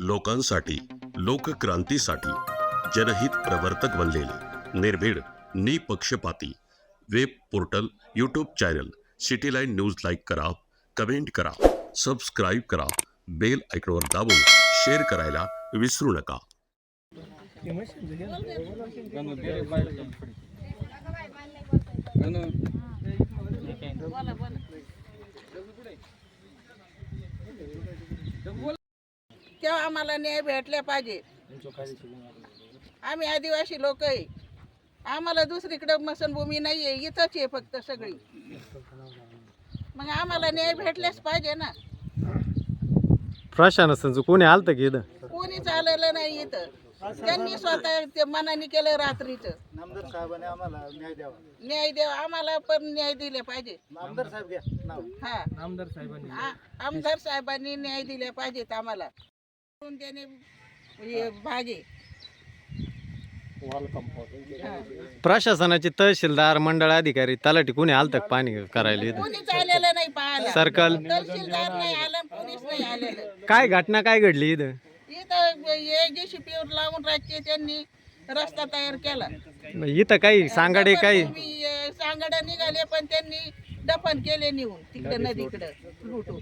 लोकांसाठी, लोकक्रांतीसाठी जनहित प्रवर्तक बनलेले निर्भीड, निपक्षपाती web portal, YouTube channel city line news like करा, कमेंट करा, सबस्क्राईब करा, बेल आयकॉनवर दाबून शेअर करायला विसरू नका. तेव्हा आम्हाला न्याय भेटला पाहिजे. आम्ही आदिवासी लोक आहे, आम्हाला दुसरीकडे स्मशानभूमी नाहीये, इथंच आहे फक्त सगळी. मग आम्हाला न्याय भेटल्याच पाहिजे ना. प्रशासनाचं कोणी आलतं की इथं? कोणीच आलेलं नाही इथं. त्यांनी स्वतः ते मनाने केलं रात्रीचं. आमदार साहेबांनी आम्हाला न्याय द्यावा. न्याय द्यावा, आम्हाला पण न्याय दिले पाहिजे. आमदार साहेब घ्या नाव. हा, आमदार साहेबांनी न्याय दिले पाहिजेत आम्हाला. त्याने हे भागे प्रशासनाचे तहसीलदार, मंडळ अधिकारी, तलाठी कोणी आलतं का पाणी करायला इथं? कोणीच आलेलं नाही पाहायला. सर्कल तहसीलदार नाही आलं, कोणीच नाही आलेलं. काय घटना काय घडली इथं? इथं हे JCP लावून राज्य त्यांनी रस्ता तयार केला. इथं काही सांगाडे काही सांगाडे निघाले, पण त्यांनी दफन केले नेऊन तिकडे नदीकडे लुटून.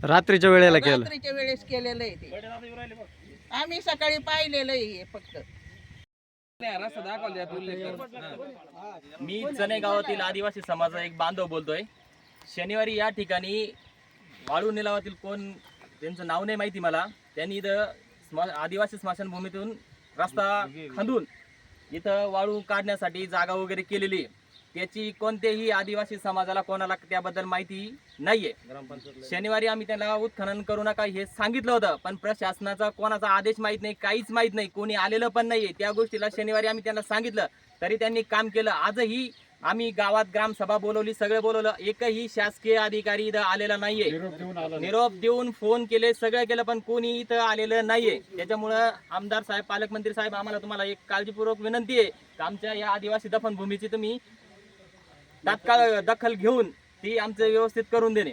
रात्रीच्या वेळेला केलं? रात्रीच्या वेळेस केलेलं आहे ते. आम्ही सकाळी पाहिलेलं आहे हे फक्त. मी चणे गावातील आदिवासी समाजाचा एक बांधव बोलतोय. शनिवारी या ठिकाणी वाळू निलावातील कोण, त्यांचं नाव नाही माहिती मला, त्यांनी इथं आदिवासी स्मशानभूमीतून रस्ता खंदून इथं वाळू काढण्यासाठी जागा वगैरे केलेली. त्याची कोणत्याही आदिवासी समाजाला कोणाला त्याबद्दल माहिती नाहीये. शनिवारी आम्ही त्यांना उत्खनन करू नका हे सांगितलं होतं, पण प्रशासनाचा कोणाचा आदेश माहीत नाही, काहीच माहीत नाही, कोणी आलेलं पण नाहीये. त्या गोष्टीला शनिवारी आम्ही त्यांना सांगितलं तरी त्यांनी काम केलं. आजही आम्ही गावात ग्रामसभा बोलवली, सगळं बोलवलं, एकही शासकीय अधिकारी इथं आलेला नाहीये. निरोप देऊन फोन केले, सगळं केलं, पण कोणी इथं आलेलं नाहीये. त्याच्यामुळं आमदार साहेब, पालकमंत्री साहेब, आम्हाला तुम्हाला एक काळजीपूर्वक विनंती आहे की आमच्या या आदिवासी दफनभूमीची तुम्ही तात्काळ दखल घेऊन ती आमचं व्यवस्थित करून देणे.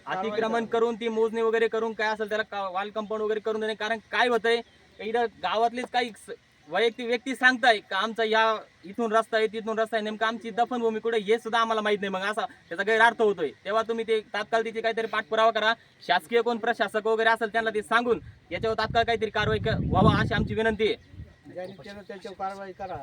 अतिक्रमण करून ती मोजणी वगैरे करून काय असेल त्याला वॉल कंपाऊंड वगैरे करून देणे. कारण काय होतंय, इथं गावातलेच काही वैयक्तिक व्यक्ती सांगताय का आमचा या इथून रस्ता आहे, तिथून रस्ता आहे, नेमकं आमची दफनभूमी कुठे हे सुद्धा आम्हाला माहित नाही. मग असा त्याचा गैरअर्थ होतोय. तेव्हा तुम्ही ते तात्काळ तिथे काहीतरी पाठपुरावा करा. शासकीय कोण प्रशासक वगैरे असेल त्यांना ते सांगून याच्यावर तात्काळ काहीतरी कारवाई व्हावा अशी आमची विनंती आहे. त्याच्यावर कारवाई करा.